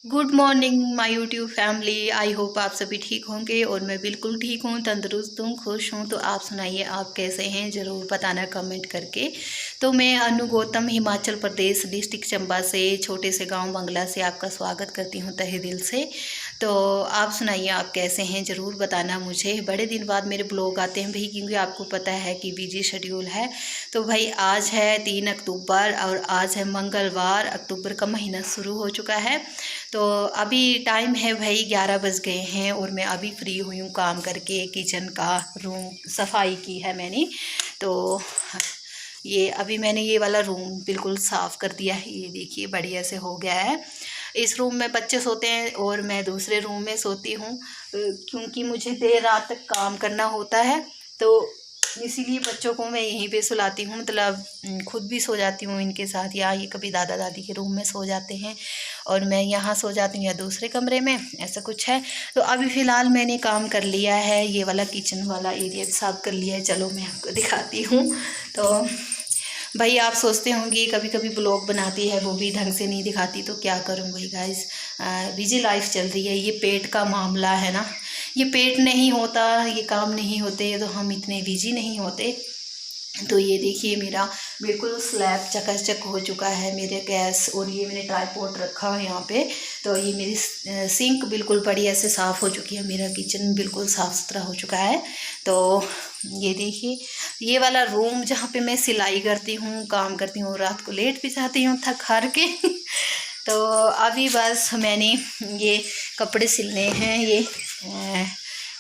Good morning my YouTube family. I hope आप सभी ठीक होंगे और मैं बिल्कुल ठीक हूँ, तंदुरुस्त हूँ, खुश हूँ। तो आप सुनाइए, आप कैसे हैं? ज़रूर बताना कमेंट करके। तो मैं अनु गौतम हिमाचल प्रदेश डिस्ट्रिक्ट चंबा से, छोटे से गांव बंगला से आपका स्वागत करती हूँ तहे दिल से। तो आप सुनाइए, आप कैसे हैं? ज़रूर बताना मुझे। बड़े दिन बाद मेरे ब्लॉग आते हैं भाई, क्योंकि आपको पता है कि बिजी शेड्यूल है। तो भाई आज है 3 अक्टूबर और आज है मंगलवार। अक्टूबर का महीना शुरू हो चुका है। तो अभी टाइम है भाई 11 बज गए हैं और मैं अभी फ्री हुई हूँ काम करके। किचन का रूम सफाई की है मैंने। तो ये अभी मैंने ये वाला रूम बिल्कुल साफ़ कर दिया है। ये देखिए बढ़िया से हो गया है। इस रूम में बच्चे सोते हैं और मैं दूसरे रूम में सोती हूँ, क्योंकि मुझे देर रात तक काम करना होता है। तो इसीलिए बच्चों को मैं यहीं पे सुलाती हूँ, मतलब खुद भी सो जाती हूँ इनके साथ, या ये कभी दादा दादी के रूम में सो जाते हैं और मैं यहाँ सो जाती हूँ या दूसरे कमरे में, ऐसा कुछ है। तो अभी फ़िलहाल मैंने काम कर लिया है, ये वाला किचन वाला एरिया भी साफ़ कर लिया है। चलो मैं आपको दिखाती हूँ। तो भाई आप सोचते होंगे कभी कभी ब्लॉग बनाती है वो भी ढंग से नहीं दिखाती, तो क्या करूँ भाई गाइस, बिजी लाइफ चल रही है। ये पेट का मामला है ना, ये पेट नहीं होता, ये काम नहीं होते तो हम इतने बिजी नहीं होते। तो ये देखिए मेरा बिल्कुल स्लैब चकाचक हो चुका है, मेरे गैस। और ये मैंने ट्राईपॉड रखा है यहाँ पे। तो ये मेरी सिंक बिल्कुल बढ़िया से साफ़ हो चुकी है, मेरा किचन बिल्कुल साफ़ सुथरा हो चुका है। तो ये देखिए ये वाला रूम जहाँ पे मैं सिलाई करती हूँ, काम करती हूँ, रात को लेट भी जाती हूँ थक हार के तो अभी बस मैंने ये कपड़े सिलने हैं, ये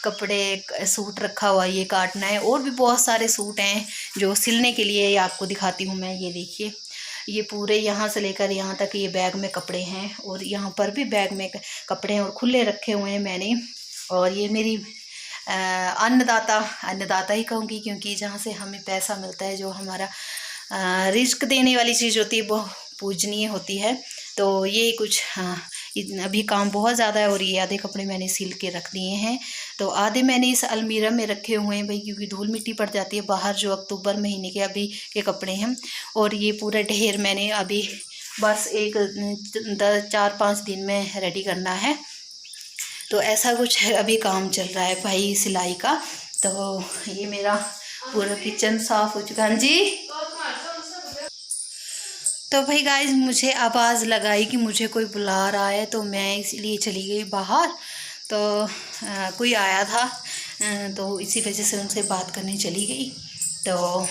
कपड़े सूट रखा हुआ, ये काटना है। और भी बहुत सारे सूट हैं जो सिलने के लिए, ये आपको दिखाती हूँ मैं। ये देखिए ये पूरे यहाँ से लेकर यहाँ तक ये बैग में कपड़े हैं, और यहाँ पर भी बैग में कपड़े हैं और खुले रखे हुए हैं मैंने। और ये मेरी अन्नदाता अन्नदाता ही कहूँगी, क्योंकि जहाँ से हमें पैसा मिलता है, जो हमारा रिस्क देने वाली चीज़ होती है, वो पूजनीय होती है। तो ये कुछ अभी काम बहुत ज़्यादा है और ये आधे कपड़े मैंने सिल के रख दिए हैं। तो आधे मैंने इस अलमीरा में रखे हुए हैं भाई, क्योंकि धूल मिट्टी पड़ जाती है बाहर, जो अक्टूबर महीने के अभी के कपड़े हैं। और ये पूरा ढेर मैंने अभी बस एक 4-5 दिन में रेडी करना है। तो ऐसा कुछ है, अभी काम चल रहा है भाई सिलाई का। तो ये मेरा पूरा किचन साफ़ हो चुका है। हाँ जी। तो भाई गाइज मुझे आवाज़ लगाई कि मुझे कोई बुला रहा है, तो मैं इसलिए चली गई बाहर। तो कोई आया था, तो इसी वजह से उनसे बात करने चली गई। तो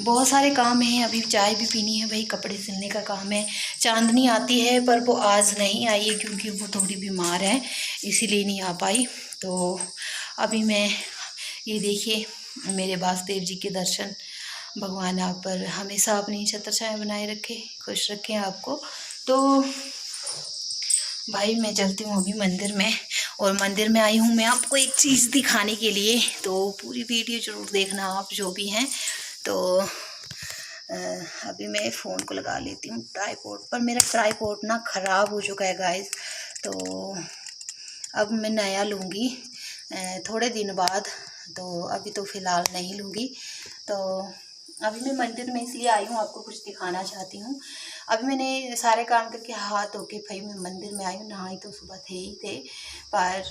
बहुत सारे काम हैं, अभी चाय भी पीनी है भाई, कपड़े सिलने का काम है। चांदनी आती है पर वो आज नहीं आई है, क्योंकि वो थोड़ी बीमार है, इसीलिए नहीं आ पाई। तो अभी मैं ये देखिए मेरे वासुदेव जी के दर्शन। भगवान आप पर हमेशा अपनी छत्र छाया बनाए रखे, खुश रखें आपको। तो भाई मैं चलती हूँ अभी मंदिर में, और मंदिर में आई हूँ मैं आपको एक चीज़ दिखाने के लिए। तो पूरी वीडियो ज़रूर देखना आप जो भी हैं। तो अभी मैं फ़ोन को लगा लेती हूँ ट्राईपॉड पर। मेरा ट्राईपॉड ना ख़राब हो चुका है गाइस, तो अब मैं नया लूँगी थोड़े दिन बाद। तो अभी तो फ़िलहाल नहीं लूँगी। तो अभी मैं मंदिर में इसलिए आई हूँ, आपको कुछ दिखाना चाहती हूँ। अभी मैंने सारे काम करके हाथ धो के भाई मैं मंदिर में आई हूँ। नहाई तो सुबह थे ही थे, पर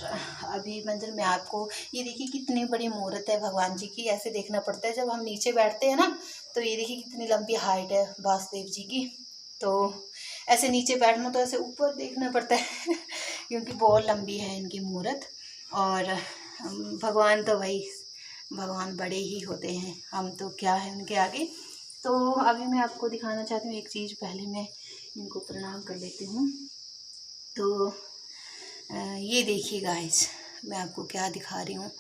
अभी मंदिर में आपको ये देखिए कितनी बड़ी मूर्त है भगवान जी की। ऐसे देखना पड़ता है जब हम नीचे बैठते हैं ना, तो ये देखिए कितनी लंबी हाइट है वासुदेव जी की। तो ऐसे नीचे बैठना तो ऐसे ऊपर देखना पड़ता है क्योंकि बहुत लंबी है इनकी मूर्त। और भगवान तो भाई भगवान बड़े ही होते हैं, हम तो क्या है उनके आगे। तो अभी मैं आपको दिखाना चाहती हूँ एक चीज़। पहले मैं इनको प्रणाम कर लेती हूँ। तो ये देखिए गाइस, मैं आपको क्या दिखा रही हूँ।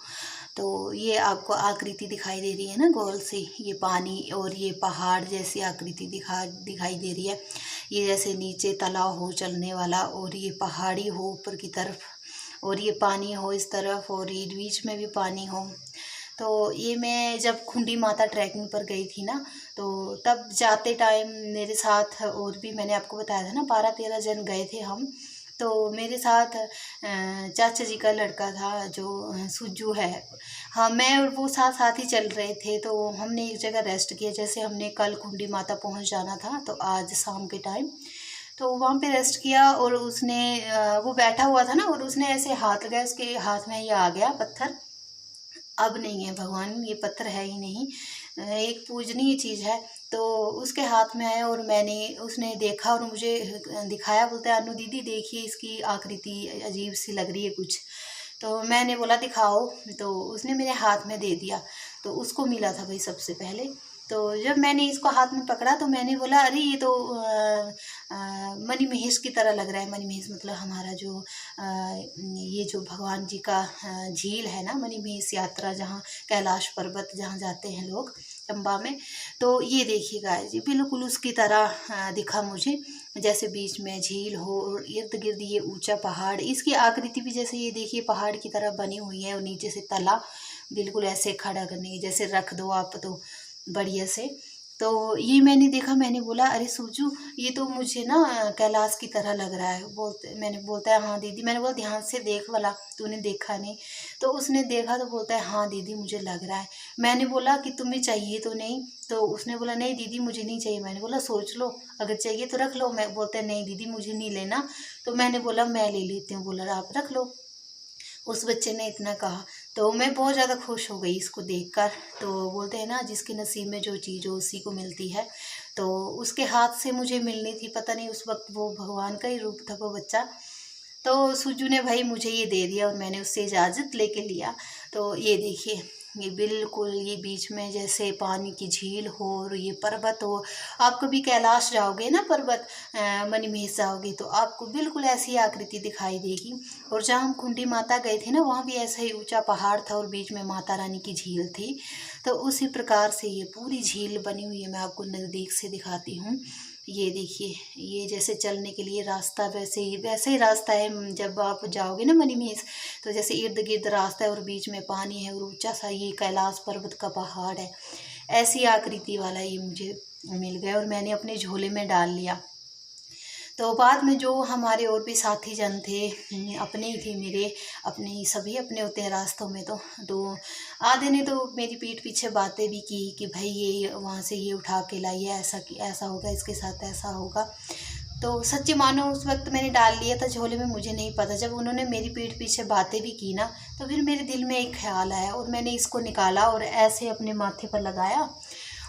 तो ये आपको आकृति दिखाई दे रही है ना गोल से, ये पानी और ये पहाड़ जैसी आकृति दिखाई दे रही है। ये जैसे नीचे तालाब हो चलने वाला, और ये पहाड़ी हो ऊपर की तरफ, और ये पानी हो इस तरफ, और ये बीच में भी पानी हो। तो ये मैं जब खुंडी माता ट्रैकिंग पर गई थी ना, तो तब जाते टाइम मेरे साथ, और भी मैंने आपको बताया था ना 12-13 जन गए थे हम। तो मेरे साथ चाचा जी का लड़का था जो सुज्जू है। हाँ, मैं और वो साथ साथ ही चल रहे थे। तो हमने एक जगह रेस्ट किया, जैसे हमने कल खुंडी माता पहुंच जाना था, तो आज शाम के टाइम। तो वहाँ पे रेस्ट किया और उसने वो बैठा हुआ था ना, और उसने ऐसे हाथ लगाया, उसके हाथ में ये आ गया पत्थर। अब नहीं है भगवान, ये पत्थर है ही नहीं, एक पूजनीय चीज़ है। तो उसके हाथ में आया और उसने देखा और मुझे दिखाया, बोलता है अनु दीदी देखिए इसकी आकृति अजीब सी लग रही है कुछ। तो मैंने बोला दिखाओ, तो उसने मेरे हाथ में दे दिया। तो उसको मिला था भाई सबसे पहले। तो जब मैंने इसको हाथ में पकड़ा तो मैंने बोला अरे ये तो मणि महेश की तरह लग रहा है। मणि महेश मतलब हमारा जो ये जो भगवान जी का झील है ना, मणि महेश यात्रा, जहाँ कैलाश पर्वत जहाँ जाते हैं लोग चंबा में। तो ये देखिए गाइस, जी बिल्कुल उसकी तरह दिखा मुझे, जैसे बीच में झील हो और इर्द गिर्द ये ऊंचा पहाड़। इसकी आकृति भी जैसे ये देखिए पहाड़ की तरह बनी हुई है, और नीचे से तला बिल्कुल ऐसे खड़ा करने की, जैसे रख दो आप तो बढ़िया से। तो ये मैंने देखा, मैंने बोला अरे सूजू ये तो मुझे ना कैलाश की तरह लग रहा है। बोलता है हाँ दीदी। मैंने बोला ध्यान से देख वाला, तूने देखा नहीं? तो उसने देखा तो बोलता है हाँ दीदी मुझे लग रहा है। मैंने बोला कि तुम्हें चाहिए तो नहीं? तो उसने बोला नहीं दीदी मुझे नहीं चाहिए। मैंने बोला सोच लो, अगर चाहिए तो रख लो। मैं बोलता है नहीं दीदी मुझे नहीं लेना। तो मैंने बोला मैं ले लेती हूँ। बोला आप रख लो। उस बच्चे ने इतना कहा तो मैं बहुत ज़्यादा खुश हो गई इसको देखकर। तो बोलते हैं ना जिसके नसीब में जो चीज़ हो उसी को मिलती है। तो उसके हाथ से मुझे मिलनी थी, पता नहीं उस वक्त वो भगवान का ही रूप था वो बच्चा। तो सुजू ने भाई मुझे ये दे दिया और मैंने उससे इजाज़त लेके लिया। तो ये देखिए, ये बिल्कुल ये बीच में जैसे पानी की झील हो और ये पर्वत हो। आप कभी कैलाश जाओगे ना, पर्वत मणि महेश जाओगे, तो आपको बिल्कुल ऐसी आकृति दिखाई देगी। और जहाँ हम खुंडी माता गए थे ना, वहाँ भी ऐसा ही ऊंचा पहाड़ था और बीच में माता रानी की झील थी। तो उसी प्रकार से ये पूरी झील बनी हुई है। मैं आपको नज़दीक से दिखाती हूँ। ये देखिए, ये जैसे चलने के लिए रास्ता वैसे ही रास्ता है। जब आप जाओगे ना मणि महेश, तो जैसे इर्द गिर्द रास्ता है और बीच में पानी है और ऊंचा सा ये कैलाश पर्वत का पहाड़ है। ऐसी आकृति वाला ये मुझे मिल गया और मैंने अपने झोले में डाल लिया। तो बाद में जो हमारे और भी साथी जन थे, अपने ही थे मेरे, अपने ही सभी अपने होते हैं रास्तों में। तो आधे ने तो मेरी पीठ पीछे बातें भी की कि भाई ये वहाँ से ये उठा के लाइए, ऐसा होगा, इसके साथ ऐसा होगा। तो सच्ची मानो उस वक्त मैंने डाल लिया था झोले में, मुझे नहीं पता। जब उन्होंने मेरी पीठ पीछे बातें भी की ना, तो फिर मेरे दिल में एक ख्याल आया और मैंने इसको निकाला और ऐसे अपने माथे पर लगाया।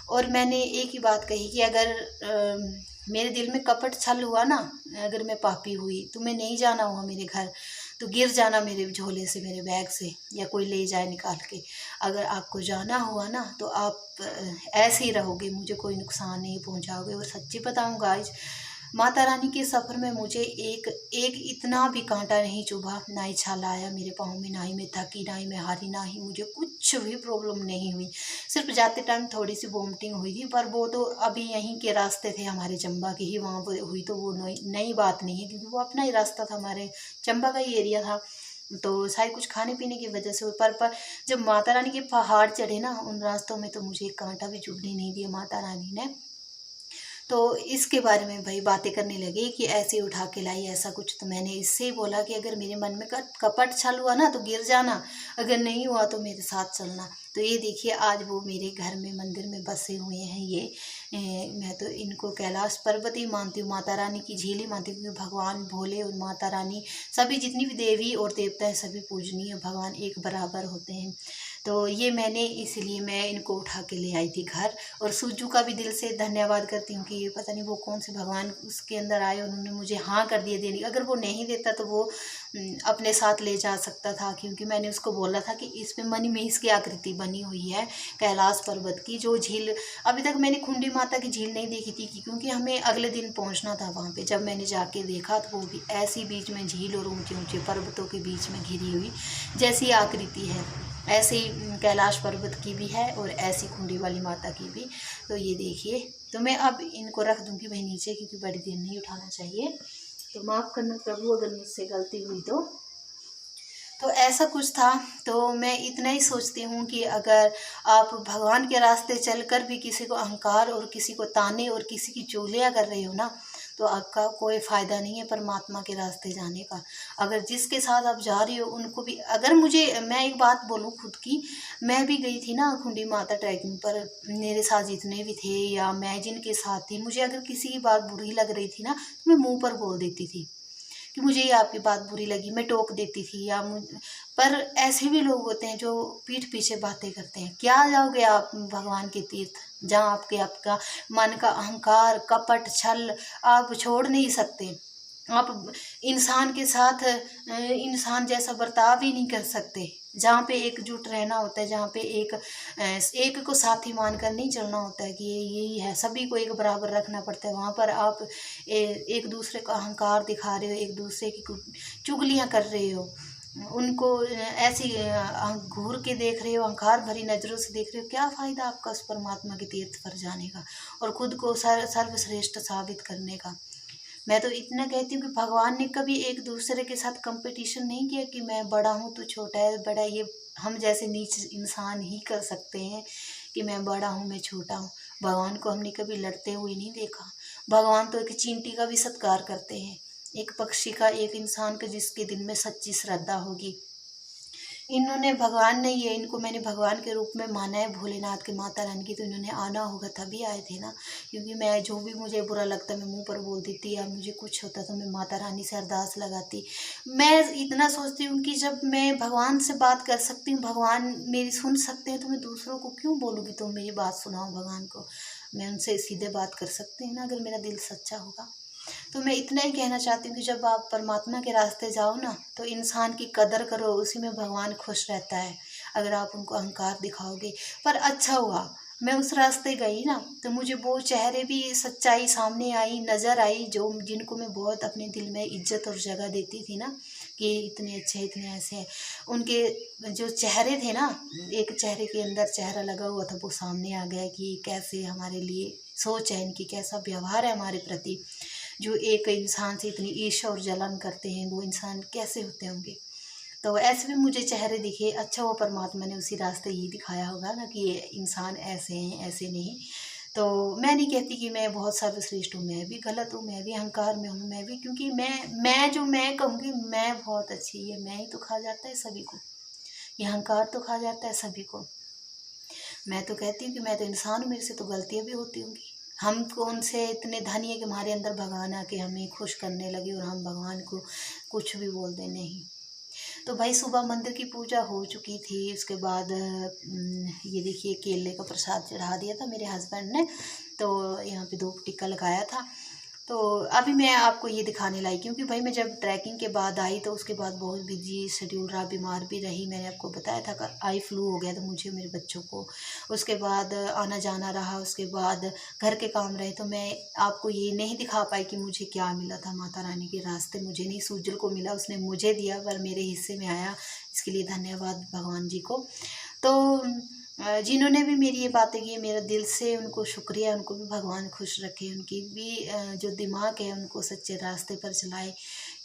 और मैंने एक ही बात कही कि अगर मेरे दिल में कपट छल हुआ ना, अगर मैं पापी हुई, तुम्हें नहीं जाना हुआ मेरे घर, तो गिर जाना मेरे झोले से, मेरे बैग से, या कोई ले जाए निकाल के। अगर आपको जाना हुआ ना तो आप ऐसे ही रहोगे, मुझे कोई नुकसान नहीं पहुंचाओगे। और सच्ची बताऊं गाइज, माता रानी के सफ़र में मुझे एक इतना भी कांटा नहीं चुभा, ना ही छाला आया मेरे पाँव में, ना ही मैं थकी, ना ही मैं हारी, ना ही मुझे कुछ भी प्रॉब्लम नहीं हुई। सिर्फ जाते टाइम थोड़ी सी वोमिटिंग हुई थी, पर वो तो अभी यहीं के रास्ते थे हमारे चंबा के ही, वहाँ पर हुई तो वो नई बात नहीं है, क्योंकि वो अपना ही रास्ता था, हमारे चंबा का ही एरिया था। तो शायद कुछ खाने पीने की वजह से, पर जब माता रानी के पहाड़ चढ़े ना उन रास्तों में, तो मुझे एक कांटा भी चुभने नहीं दिया माता रानी ने। तो इसके बारे में भाई बातें करने लगे कि ऐसे उठा के लाई ऐसा कुछ। तो मैंने इससे ही बोला कि अगर मेरे मन में कपट छल हुआ ना तो गिर जाना, अगर नहीं हुआ तो मेरे साथ चलना। तो ये देखिए आज वो मेरे घर में मंदिर में बसे हुए हैं। मैं तो इनको कैलाश पर्वत ही मानती हूँ, माता रानी की झील ही मानती हूँ, क्योंकि भगवान भोले और माता रानी सभी जितनी भी देवी और देवता हैं सभी पूजनीय, भगवान एक बराबर होते हैं। तो ये मैंने इसलिए मैं इनको उठा के ले आई थी घर। और सूजू का भी दिल से धन्यवाद करती हूँ कि ये पता नहीं वो कौन से भगवान उसके अंदर आए, उन्होंने मुझे हाँ कर दिया देने। अगर वो नहीं देता तो वो अपने साथ ले जा सकता था, क्योंकि मैंने उसको बोला था कि इसमें मणि महेश की आकृति बनी हुई है कैलाश पर्वत की। जो झील अभी तक मैंने खुंडी माता की झील नहीं देखी थी, क्योंकि हमें अगले दिन पहुँचना था वहाँ पर। जब मैंने जाके देखा तो वो भी ऐसी बीच में झील और ऊँचे ऊँचे पर्वतों के बीच में घिरी हुई जैसी आकृति है, ऐसे ही कैलाश पर्वत की भी है और ऐसी खुंडी वाली माता की भी। तो ये देखिए, तो मैं अब इनको रख दूंगी वहीं नीचे, क्योंकि बड़ी देर नहीं उठाना चाहिए। तो माफ़ करना प्रभु अगर मुझसे गलती हुई तो ऐसा कुछ था। तो मैं इतना ही सोचती हूँ कि अगर आप भगवान के रास्ते चलकर भी किसी को अहंकार और किसी को ताने और किसी की चुगलियाँ कर रहे हो ना, तो आपका कोई फ़ायदा नहीं है परमात्मा के रास्ते जाने का। अगर जिसके साथ आप जा रही हो उनको भी, अगर मुझे, मैं एक बात बोलूँ खुद की, मैं भी गई थी ना खुंडी माता ट्रैकिंग पर, मेरे साथ जितने भी थे या मैं जिनके साथ थी, मुझे अगर किसी की बात बुरी लग रही थी ना तो मैं मुँह पर बोल देती थी कि मुझे ये आपकी बात बुरी लगी, मैं टोक देती थी पर ऐसे भी लोग होते हैं जो पीठ पीछे बातें करते हैं। क्या जाओगे आप भगवान के तीर्थ जहाँ आपका मन का अहंकार, कपट, छल आप छोड़ नहीं सकते। आप इंसान के साथ इंसान जैसा बर्ताव ही नहीं कर सकते। जहाँ पे एकजुट रहना होता है, जहाँ पे एक को साथी मानकर नहीं चलना होता है कि ये यही है, सभी को एक बराबर रखना पड़ता है। वहाँ पर आप एक दूसरे का अहंकार दिखा रहे हो, एक दूसरे की चुगलियाँ कर रहे हो, उनको ऐसी घूर के देख रहे हो, अहंकार भरी नज़रों से देख रहे हो। क्या फ़ायदा आपका उस परमात्मा के तीर्थ पर जाने का और खुद को सर्वश्रेष्ठ साबित करने का। मैं तो इतना कहती हूँ कि भगवान ने कभी एक दूसरे के साथ कंपटीशन नहीं किया कि मैं बड़ा हूँ तू छोटा है, बड़ा, ये हम जैसे नीच इंसान ही कर सकते हैं कि मैं बड़ा हूँ मैं छोटा हूँ। भगवान को हमने कभी लड़ते हुए नहीं देखा। भगवान तो एक चींटी का भी सत्कार करते हैं, एक पक्षी का, एक इंसान का जिसके दिल में सच्ची श्रद्धा होगी। इन्होंने, भगवान ने, ये इनको मैंने भगवान के रूप में माना है, भोलेनाथ के, माता रानी की, तो इन्होंने आना होगा तभी आए थे ना। क्योंकि मैं जो भी मुझे बुरा लगता मैं मुंह पर बोल देती, या मुझे कुछ होता तो मैं माता रानी से अरदास लगाती। मैं इतना सोचती हूँ कि जब मैं भगवान से बात कर सकती हूँ, भगवान मेरी सुन सकते हैं, तो मैं दूसरों को क्यों बोलूँगी तुम मेरी बात सुनाओ भगवान को। मैं उनसे सीधे बात कर सकती हूँ ना अगर मेरा दिल सच्चा होगा। तो मैं इतना ही कहना चाहती हूँ कि जब आप परमात्मा के रास्ते जाओ ना तो इंसान की कदर करो, उसी में भगवान खुश रहता है। अगर आप उनको अहंकार दिखाओगे, पर अच्छा हुआ मैं उस रास्ते गई ना तो मुझे वो चेहरे भी, सच्चाई सामने आई, नज़र आई, जो जिनको मैं बहुत अपने दिल में इज्जत और जगह देती थी ना कि इतने अच्छे, इतने ऐसे हैं, उनके जो चेहरे थे ना, एक चेहरे के अंदर चेहरा लगा हुआ था, वो सामने आ गया कि कैसे हमारे लिए सोच है इनकी, कैसा व्यवहार है हमारे प्रति। जो एक इंसान से इतनी ईर्ष्या और जलन करते हैं वो इंसान कैसे होते होंगे। तो ऐसे भी मुझे चेहरे दिखे। अच्छा, वो परमात्मा ने उसी रास्ते ये दिखाया होगा ना कि ये इंसान ऐसे हैं, ऐसे नहीं। तो मैं नहीं कहती कि मैं बहुत सर्वश्रेष्ठ हूँ, मैं भी गलत हूँ, मैं भी अहंकार में हूँ, मैं भी, क्योंकि मैं कहूँगी मैं बहुत अच्छी, ये मैं ही तो खा जाता है सभी को, ये अहंकार तो खा जाता है सभी को। मैं तो कहती हूँ कि मैं तो इंसान हूँ, मेरे से तो गलतियाँ भी होती होंगी। हम कौन से इतने धनी है कि हमारे अंदर भगवान आके हमें खुश करने लगे और हम भगवान को कुछ भी बोल दें, नहीं। तो भाई सुबह मंदिर की पूजा हो चुकी थी, उसके बाद ये देखिए केले का प्रसाद चढ़ा दिया था मेरे हस्बैंड ने, तो यहाँ पे धूप टिक्का लगाया था। तो अभी मैं आपको ये दिखाने लाई क्योंकि भाई मैं जब ट्रैकिंग के बाद आई तो उसके बाद बहुत बिजी शेड्यूल रहा, बीमार भी रही। मैंने आपको बताया था कि आई फ्लू हो गया था मुझे, मेरे बच्चों को। उसके बाद आना जाना रहा, उसके बाद घर के काम रहे, तो मैं आपको ये नहीं दिखा पाई कि मुझे क्या मिला था माता रानी के रास्ते। मुझे नहीं, सूजल को मिला, उसने मुझे दिया, पर मेरे हिस्से में आया, इसके लिए धन्यवाद भगवान जी को। तो जिन्होंने भी मेरी ये बातें की, मेरा दिल से उनको शुक्रिया, उनको भी भगवान खुश रखे, उनकी भी जो दिमाग है उनको सच्चे रास्ते पर चलाए।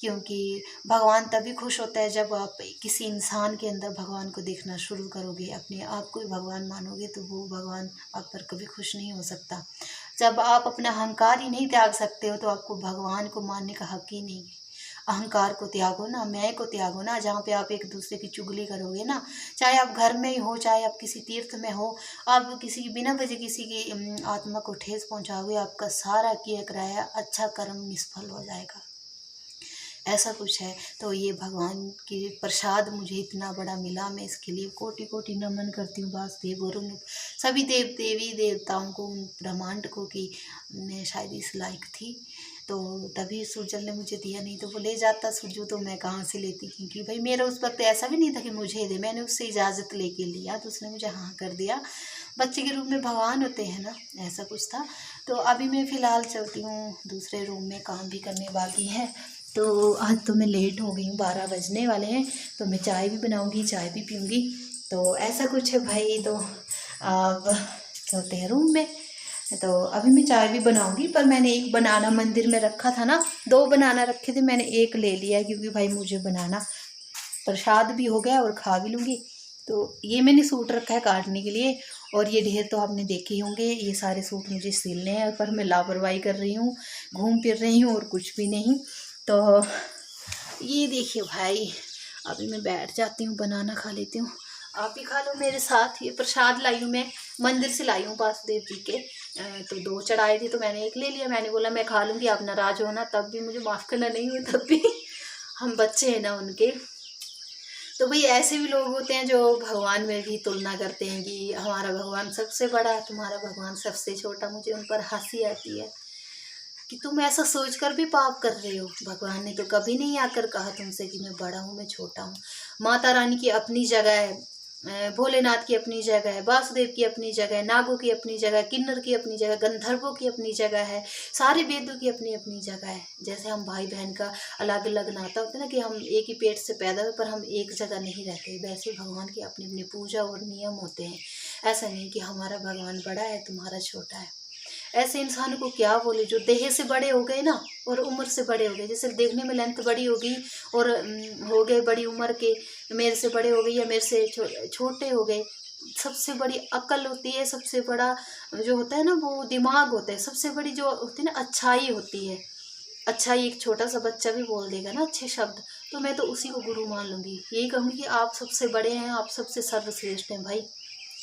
क्योंकि भगवान तभी खुश होता है जब आप किसी इंसान के अंदर भगवान को देखना शुरू करोगे, अपने आप को ही भगवान मानोगे, तो वो भगवान आप पर कभी खुश नहीं हो सकता। जब आप अपना अहंकार ही नहीं त्याग सकते हो तो आपको भगवान को मानने का हक ही नहीं है। अहंकार को त्यागो ना, मैं को त्यागो ना। जहाँ पे आप एक दूसरे की चुगली करोगे ना, चाहे आप घर में ही हो, चाहे आप किसी तीर्थ में हो, आप किसी की बिना वजह किसी की आत्मा को ठेस पहुँचाओगे, आपका सारा किया कराया अच्छा कर्म निष्फल हो जाएगा। ऐसा कुछ है। तो ये भगवान की प्रसाद मुझे इतना बड़ा मिला, मैं इसके लिए कोटि कोटि नमन करती हूँ वासुदेव और उन सभी देवी देवताओं को, उन ब्रह्मांड को, कि मैं शायद इस लायक थी तो तभी सुजल ने मुझे दिया, नहीं तो वो ले जाता सुजू, तो मैं कहाँ से लेती। क्योंकि भाई मेरा उस वक्त ऐसा भी नहीं था कि मुझे दे, मैंने उससे इजाज़त लेके लिया तो उसने मुझे हाँ कर दिया। बच्चे के रूप में भगवान होते हैं ना, ऐसा कुछ था। तो अभी मैं फ़िलहाल चलती हूँ, दूसरे रूम में काम भी करने बाकी है। तो आज तो मैं लेट हो गई हूँ, 12 बजने वाले हैं, तो मैं चाय भी बनाऊँगी, चाय भी पीऊँगी। तो ऐसा कुछ है भाई। तो अब चलते हैं रूम में। तो अभी मैं चाय भी बनाऊंगी, पर मैंने एक बनाना मंदिर में रखा था ना, 2 बनाना रखे थे, मैंने एक ले लिया क्योंकि भाई मुझे बनाना प्रसाद भी हो गया और खा भी लूँगी। तो ये मैंने सूट रखा है काटने के लिए, और ये ढेर तो आपने देखे ही होंगे, ये सारे सूट मुझे सिलने हैं, पर मैं लापरवाही कर रही हूँ, घूम फिर रही हूँ और कुछ भी नहीं। तो ये देखिए भाई, अभी मैं बैठ जाती हूँ, बनाना खा लेती हूँ, आप भी खा लो मेरे साथ। ये प्रसाद लाई हूँ मैं, मंदिर से लाई हूँ वासुदेव जी के। तो 2 चढ़ाए थे तो मैंने 1 ले लिया। मैंने बोला मैं खा लूँगी, आप नाराज़ हो ना, तब भी मुझे माफ़ करना, नहीं हुई तब भी हम बच्चे हैं ना उनके। तो भाई ऐसे भी लोग होते हैं जो भगवान में भी तुलना करते हैं कि हमारा भगवान सबसे बड़ा, तुम्हारा भगवान सबसे छोटा। मुझे उन पर हंसी आती है कि तुम ऐसा सोचकर भी पाप कर रहे हो। भगवान ने तो कभी नहीं आकर कहा तुमसे कि मैं बड़ा हूँ, मैं छोटा हूँ। माता रानी की अपनी जगह है, भोलेनाथ की अपनी जगह है, वासुदेव की अपनी जगह है, नागों की अपनी जगह, किन्नर की अपनी जगह, गंधर्वों की अपनी जगह है, सारे वेदों की अपनी अपनी जगह है। जैसे हम भाई बहन का अलग अलग नाता होता है ना, कि हम एक ही पेट से पैदा हुए पर हम एक जगह नहीं रहते, वैसे भगवान की अपनी अपनी पूजा और नियम होते हैं। ऐसा नहीं कि हमारा भगवान बड़ा है, तुम्हारा छोटा है। ऐसे इंसान को क्या बोले जो देह से बड़े हो गए ना और उम्र से बड़े हो गए। जैसे देखने में लेंथ बड़ी होगी और हो गए बड़ी उम्र के, मेरे से बड़े हो गए या मेरे से छोटे हो गए। सबसे बड़ी अक्ल होती है, सबसे बड़ा जो होता है ना वो दिमाग होता है, सबसे बड़ी जो होती है ना अच्छाई होती है। अच्छाई एक छोटा सा बच्चा भी बोल देगा ना अच्छे शब्द, तो मैं तो उसी को गुरु मान लूँगी। यही कहूँगी कि आप सबसे बड़े हैं, आप सबसे सर्वश्रेष्ठ हैं भाई,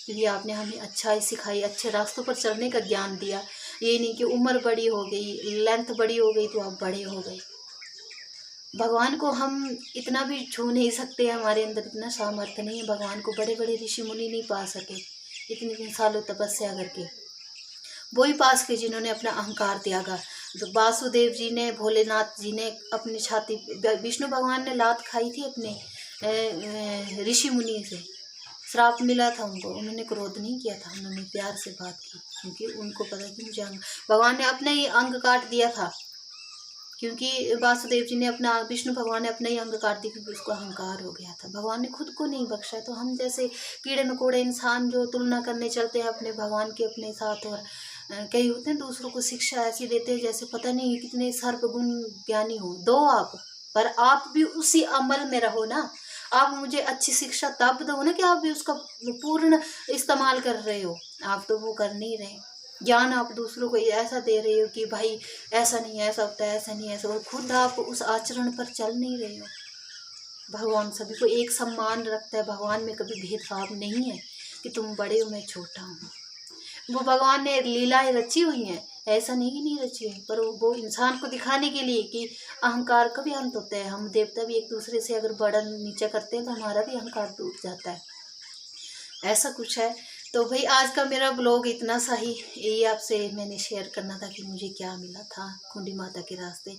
क्योंकि आपने हमें अच्छाई सिखाई, अच्छे रास्तों पर चलने का ज्ञान दिया। ये नहीं कि उम्र बड़ी हो गई, लेंथ बड़ी हो गई तो आप बड़े हो गए। भगवान को हम इतना भी छू नहीं सकते, हमारे अंदर इतना सामर्थ्य नहीं है। भगवान को बड़े बड़े ऋषि मुनि नहीं पा सके, इतने सालों तपस्या करके। वही पास के जिन्होंने अपना अहंकार त्यागा। तो वासुदेव जी ने, भोलेनाथ जी ने अपनी छाती, विष्णु भगवान ने लात खाई थी अपने ऋषि मुनि से, श्राप मिला था उनको, उन्होंने क्रोध नहीं किया था, उन्होंने प्यार से बात की, क्योंकि उनको पता कि मुझे भगवान ने अपना ही अंग काट दिया था, क्योंकि वासुदेव जी ने अपना, विष्णु भगवान ने अपना ही अंग काट दिया, क्योंकि उसको अहंकार हो गया था। भगवान ने खुद को नहीं बख्शा। तो हम जैसे कीड़े मकोड़े इंसान जो तुलना करने चलते हैं अपने भगवान के अपने साथ, और कई होते हैं दूसरों को शिक्षा ऐसी देते हैं जैसे पता नहीं कितने सर्वगुण ज्ञानी हो। दो आप, पर आप भी उसी अमल में रहो ना। आप मुझे अच्छी शिक्षा तब दो ना कि आप भी उसका पूर्ण इस्तेमाल कर रहे हो। आप तो वो कर नहीं रहे। ज्ञान आप दूसरों को ऐसा दे रहे हो कि भाई ऐसा नहीं, ऐसा होता है, ऐसा नहीं, ऐसा, और खुद आप उस आचरण पर चल नहीं रहे हो। भगवान सभी को एक सम्मान रखता है। भगवान में कभी भेदभाव नहीं है कि तुम बड़े हो मैं छोटा हूँ। वो भगवान ने लीलाएं रची हुई हैं, ऐसा नहीं कि नहीं रची है, पर वो इंसान को दिखाने के लिए कि अहंकार का भी अंत होता है। हम देवता भी एक दूसरे से अगर बड़ा नीचा करते हैं तो हमारा भी अहंकार टूट जाता है, ऐसा कुछ है। तो भाई आज का मेरा ब्लॉग इतना सा ही, यही आपसे मैंने शेयर करना था कि मुझे क्या मिला था कुंडी माता के रास्ते।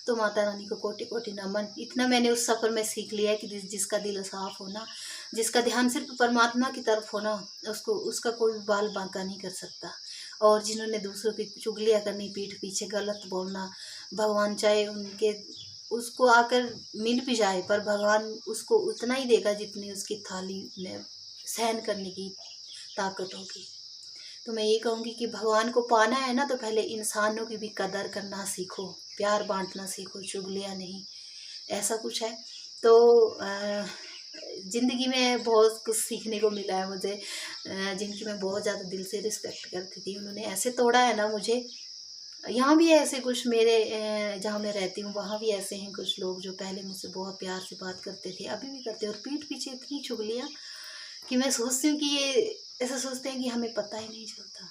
तो माता रानी को कोटि कोटि नमन। इतना मैंने उस सफ़र में सीख लिया है कि जिसका दिल साफ होना, जिसका ध्यान सिर्फ परमात्मा की तरफ होना, उसका कोई बाल बांका नहीं कर सकता। और जिन्होंने दूसरों की चुगलियाँ करनी, पीठ पीछे गलत बोलना, भगवान चाहे उनके उसको आकर मिल भी जाए, पर भगवान उसको उतना ही देगा जितनी उसकी थाली में सहन करने की ताकत होगी। तो मैं ये कहूँगी कि भगवान को पाना है ना, तो पहले इंसानों की भी कदर करना सीखो, प्यार बांटना सीखो, चुगलियाँ नहीं, ऐसा कुछ है। तो ज़िंदगी में बहुत कुछ सीखने को मिला है मुझे। जिनकी मैं बहुत ज़्यादा दिल से रिस्पेक्ट करती थी, उन्होंने ऐसे तोड़ा है ना मुझे। यहाँ भी ऐसे कुछ मेरे जहाँ मैं रहती हूँ वहाँ भी ऐसे हैं कुछ लोग जो पहले मुझसे बहुत प्यार से बात करते थे, अभी भी करते हैं, और पीठ पीछे इतनी चुगलियाँ कि मैं सोचती हूँ कि ये ऐसा सोचते हैं कि हमें पता ही नहीं चलता।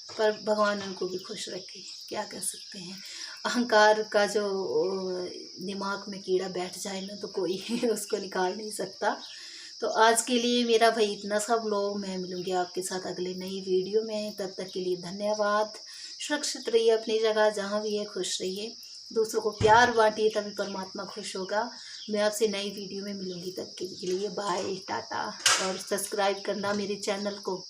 पर भगवान उनको भी खुश रखे, क्या कर सकते हैं। अहंकार का जो दिमाग में कीड़ा बैठ जाए ना, तो कोई उसको निकाल नहीं सकता। तो आज के लिए मेरा भाई इतना सा ब्लॉग। मैं मिलूँगी आपके साथ अगले नई वीडियो में, तब तक के लिए धन्यवाद। सुरक्षित रहिए अपनी जगह जहाँ भी है, खुश रहिए, दूसरों को प्यार बांटिए, तभी परमात्मा खुश होगा। मैं आपसे नई वीडियो में मिलूँगी, तब के लिए बाय, टाटा। और सब्सक्राइब करना मेरे चैनल को।